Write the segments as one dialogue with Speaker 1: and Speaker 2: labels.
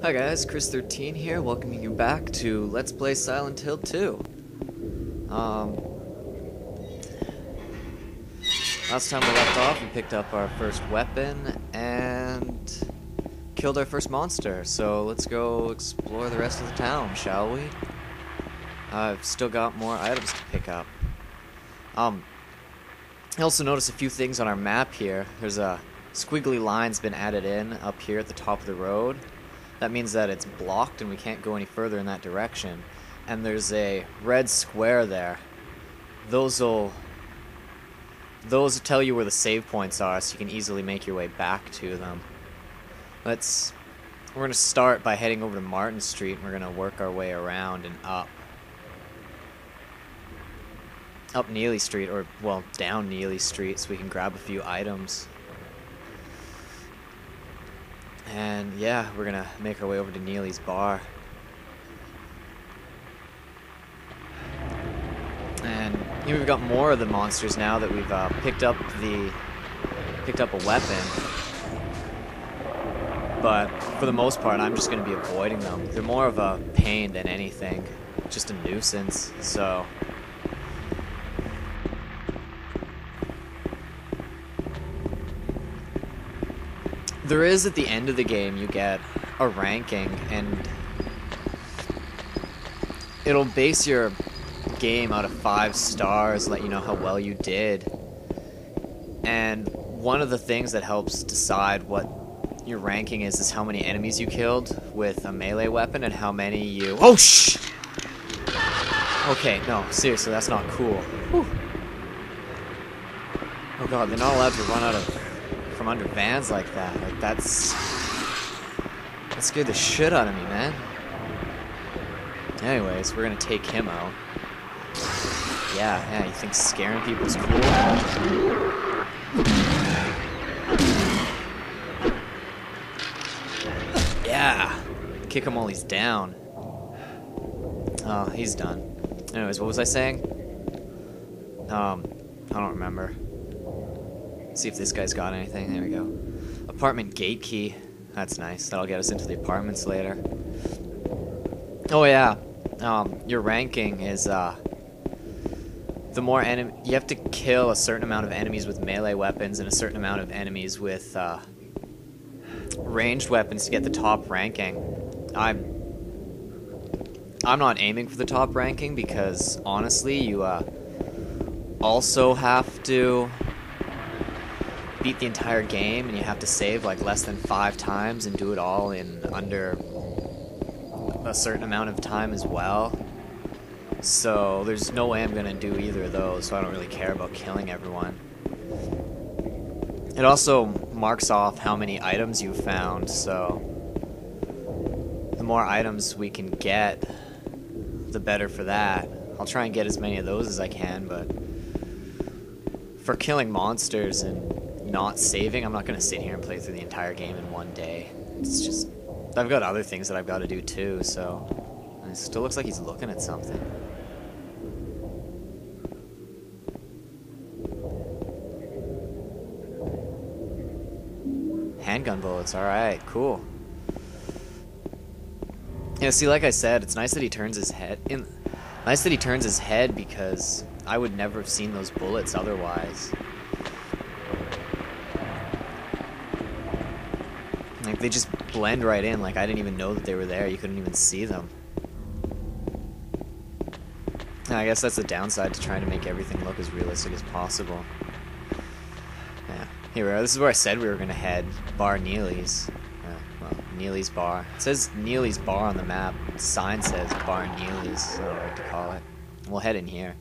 Speaker 1: Hi guys, Thirtyne here, welcoming you back to Let's Play Silent Hill 2. Last time we left off, we picked up our first weapon and killed our first monster, so let's go explore the rest of the town, shall we? I've still got more items to pick up. I also noticed a few things on our map here. There's a squiggly line's been added in up here at the top of the road. That means that it's blocked and we can't go any further in that direction. And there's a red square there. Those will tell you where the save points are, so you can easily make your way back to them. We're gonna start by heading over to Martin Street, and we're gonna work our way around and up Neely Street, or well, down Neely Street, so we can grab a few items. And yeah, we're gonna make our way over to Neely's bar. And here we've got more of the monsters now that we've picked up a weapon. But for the most part, I'm just gonna be avoiding them. They're more of a pain than anything, just a nuisance. So there is, at the end of the game, you get a ranking, and it'll base your game out of 5 stars, let you know how well you did. And one of the things that helps decide what your ranking is how many enemies you killed with a melee weapon and how many you... Oh, shh! Okay, no, seriously, that's not cool. Whew. Oh god, they're not allowed to run out from under vans like that. Like, that scared the shit out of me, man. Anyways, we're gonna take him out. Yeah, you think scaring people's cool? Yeah! Kick him while he's down. Oh, he's done. Anyways, what was I saying? I don't remember. See if this guy's got anything. There we go. Apartment gate key. That's nice. That'll get us into the apartments later. Oh yeah. Your ranking is the more you have to kill a certain amount of enemies with melee weapons and a certain amount of enemies with ranged weapons to get the top ranking. I'm not aiming for the top ranking because honestly, you also have to beat the entire game, and you have to save like less than 5 times and do it all in under a certain amount of time as well. So there's no way I'm gonna do either of those, so I don't really care about killing everyone. It also marks off how many items you found, so the more items we can get, the better for that. I'll try and get as many of those as I can, but for killing monsters and not saving, I'm not going to sit here and play through the entire game in one day. It's just, I've got other things that I've got to do too, so it still looks like he's looking at something. Handgun bullets, alright, cool. Yeah, see, like I said, it's nice that he turns his head because I would never have seen those bullets otherwise. Like, they just blend right in, like I didn't even know that they were there. You couldn't even see them. And I guess that's the downside to trying to make everything look as realistic as possible. Yeah, here we are. This is where I said we were going to head. Bar Neely's. Well, Neely's Bar. It says Neely's Bar on the map. The sign says Bar Neely's. I don't know what to call it. We'll head in here.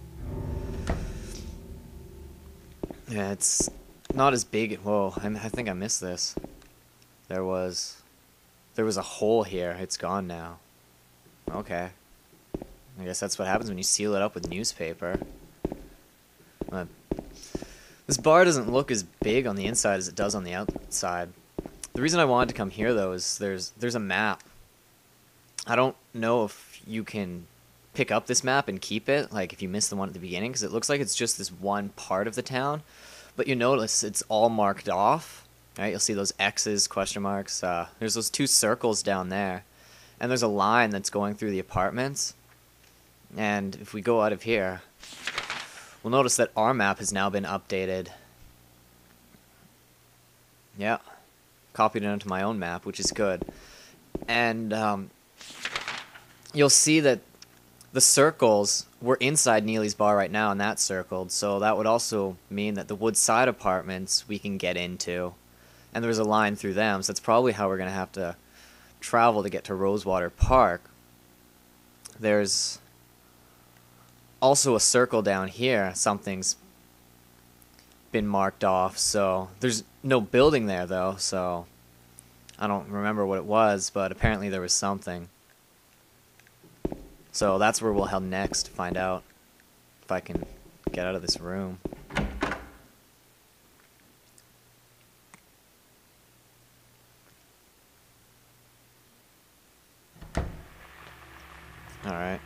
Speaker 1: Yeah, it's not as big. Whoa, I think I missed this. There was a hole here. It's gone now. Okay. I guess that's what happens when you seal it up with newspaper. This bar doesn't look as big on the inside as it does on the outside. The reason I wanted to come here, though, is there's a map. I don't know if you can pick up this map and keep it, like if you missed the one at the beginning, because it looks like it's just this one part of the town. But you notice it's all marked off. Right, you'll see those X's, question marks. There's those 2 circles down there. and there's a line that's going through the apartments. And if we go out of here, we'll notice that our map has now been updated. Yeah, copied it onto my own map, which is good. And you'll see that the circles, we're inside Neely's bar right now, and that's circled. So that would also mean that the Woodside apartments we can get into. And there's a line through them, so that's probably how we're going to have to travel to get to Rosewater Park. There's also a circle down here. Something's been marked off, so there's no building there, though, so I don't remember what it was, but apparently there was something. So that's where we'll head next to find out if I can get out of this room. Alright.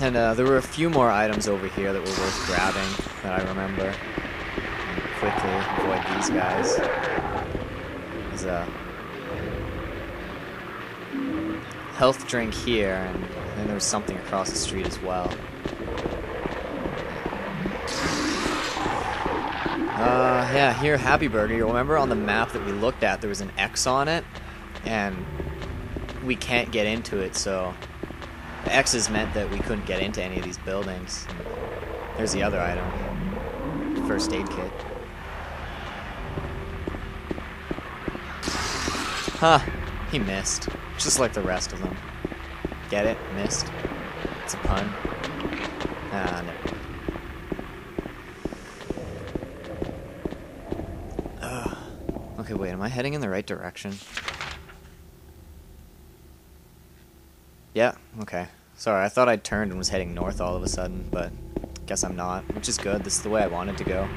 Speaker 1: And there were a few more items over here that were worth grabbing that I remember. And quickly avoid these guys. There's a health drink here, and then there was something across the street as well. Yeah, here, Happy Burger. You'll remember on the map that we looked at, there was an X on it, and we can't get into it, so the X's meant that we couldn't get into any of these buildings. And there's the other item. First aid kit. Huh, he missed. Just like the rest of them. Get it? Missed. It's a pun. Ah, no. Okay, wait, am I heading in the right direction? Yeah, okay. Sorry, I thought I'd turned and was heading north all of a sudden, but guess I'm not, which is good. This is the way I wanted to go.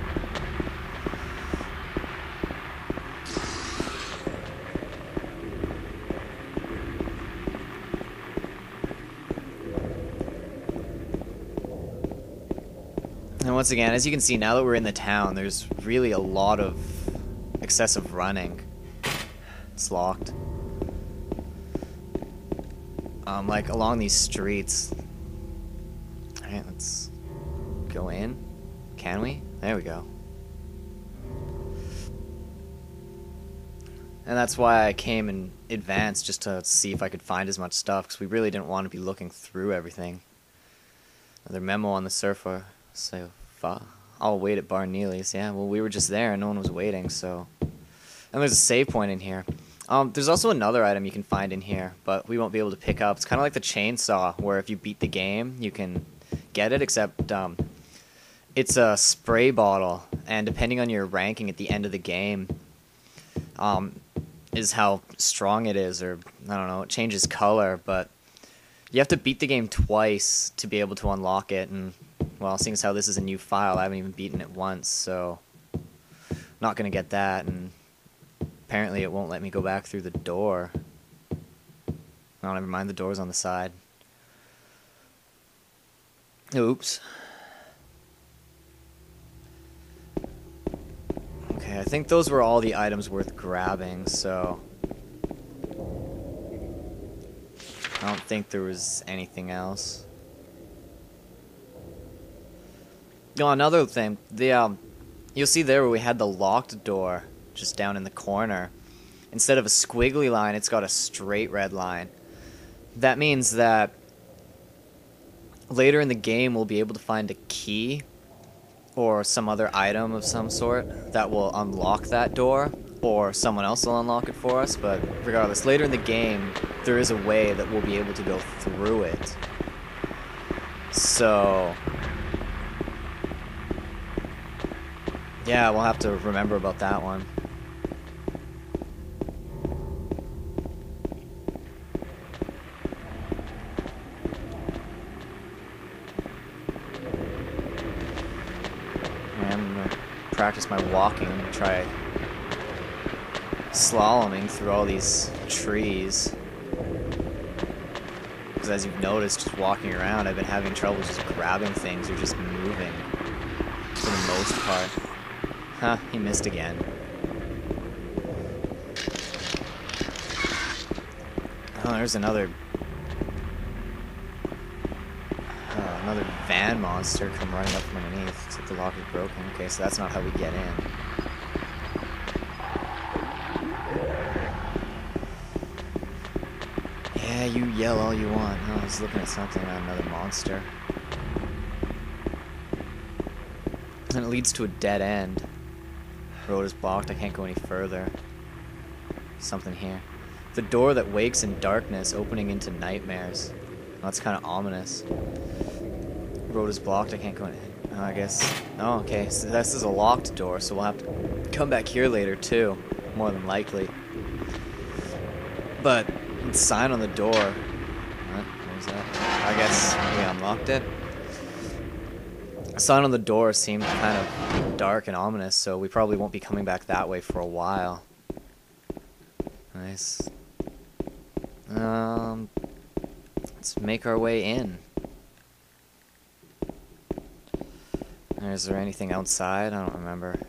Speaker 1: And once again, as you can see, now that we're in the town, there's really a lot of excessive running. It's locked. Like along these streets. Alright, let's go in. Can we? There we go. And that's why I came in advance, just to see if I could find as much stuff, because we really didn't want to be looking through everything. Another memo on the surfer. So far. I'll wait at Bar Neely's. Yeah, well, we were just there and no one was waiting, so. And there's a save point in here. There's also another item you can find in here, but we won't be able to pick up. It's kind of like the chainsaw, where if you beat the game, you can get it, except it's a spray bottle, and depending on your ranking at the end of the game, is how strong it is, or, I don't know, it changes color, but you have to beat the game twice to be able to unlock it, and, well, seeing as how this is a new file, I haven't even beaten it once, so I'm not going to get that, and apparently it won't let me go back through the door. Oh, never mind, the door's on the side. Oops. Okay, I think those were all the items worth grabbing, so I don't think there was anything else. Oh, another thing, you'll see there where we had the locked door just down in the corner. Instead of a squiggly line, it's got a straight red line. That means that later in the game we'll be able to find a key or some other item of some sort that will unlock that door, or someone else will unlock it for us, but regardless, later in the game there is a way that we'll be able to go through it. So yeah, we'll have to remember about that one. I'm gonna practice my walking and try slaloming through all these trees. Because as you've noticed, just walking around, I've been having trouble just grabbing things or just moving for the most part. Huh, he missed again. Oh, there's another van monster come running up from underneath. Looks like the lock is broken. Okay, so that's not how we get in. Yeah, you yell all you want. Oh, I was looking at something, not another monster. And it leads to a dead end. Road is blocked, I can't go any further. Something here. The door that wakes in darkness, opening into nightmares. Well, that's kind of ominous. Road is blocked, I can't go in. I guess. Oh, okay, so this is a locked door, so we'll have to come back here later too, more than likely. But the sign on the door. What was that? I guess we unlocked it. The sign on the door seemed kind of dark and ominous, so we probably won't be coming back that way for a while. Nice. Let's make our way in. Is there anything outside? I don't remember.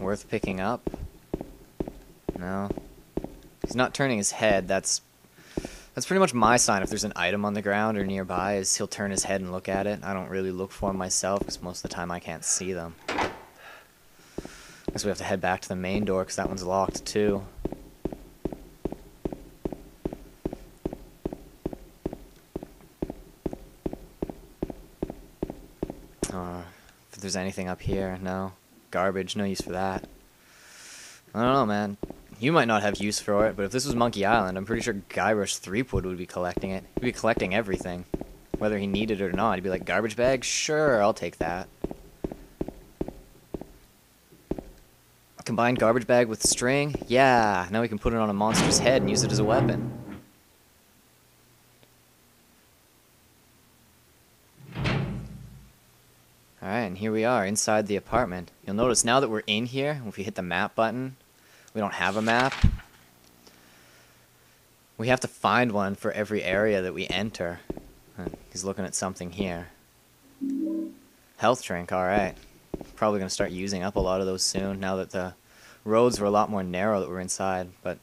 Speaker 1: Worth picking up? No. He's not turning his head. That's pretty much my sign. If there's an item on the ground or nearby, is he'll turn his head and look at it. I don't really look for them myself because most of the time I can't see them. Guess we have to head back to the main door because that one's locked too. If there's anything up here, no. Garbage, no use for that. I don't know, man. You might not have use for it, but if this was Monkey Island, I'm pretty sure Guybrush Threepwood would be collecting it. He'd be collecting everything. Whether he needed it or not. He'd be like, garbage bag? Sure, I'll take that. Combined garbage bag with string? Yeah, now we can put it on a monster's head and use it as a weapon. Alright, and here we are, inside the apartment. You'll notice now that we're in here, if we hit the map button, we don't have a map. We have to find one for every area that we enter. He's looking at something here. Health drink, alright. Probably going to start using up a lot of those soon, now that the roads were a lot more narrow that we're inside. But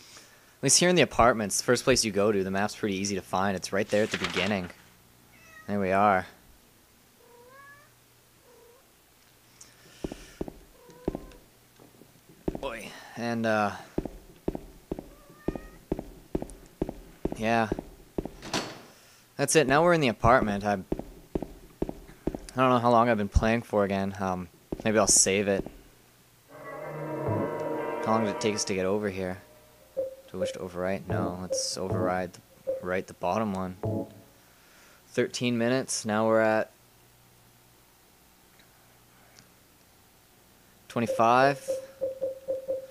Speaker 1: at least here in the apartments, the first place you go to, the map's pretty easy to find. It's right there at the beginning. There we are. Boy, and yeah, that's it. Now we're in the apartment. I don't know how long I've been playing for again. Maybe I'll save it. How long did it take us to get over here? Do I wish to overwrite? No, let's override the bottom one. 13 minutes. Now we're at 25.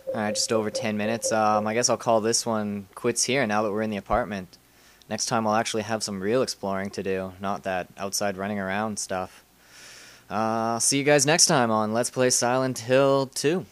Speaker 1: Alright, just over 10 minutes. I guess I'll call this one quits here now that we're in the apartment. Next time I'll actually have some real exploring to do, not that outside running around stuff. See you guys next time on Let's Play Silent Hill 2.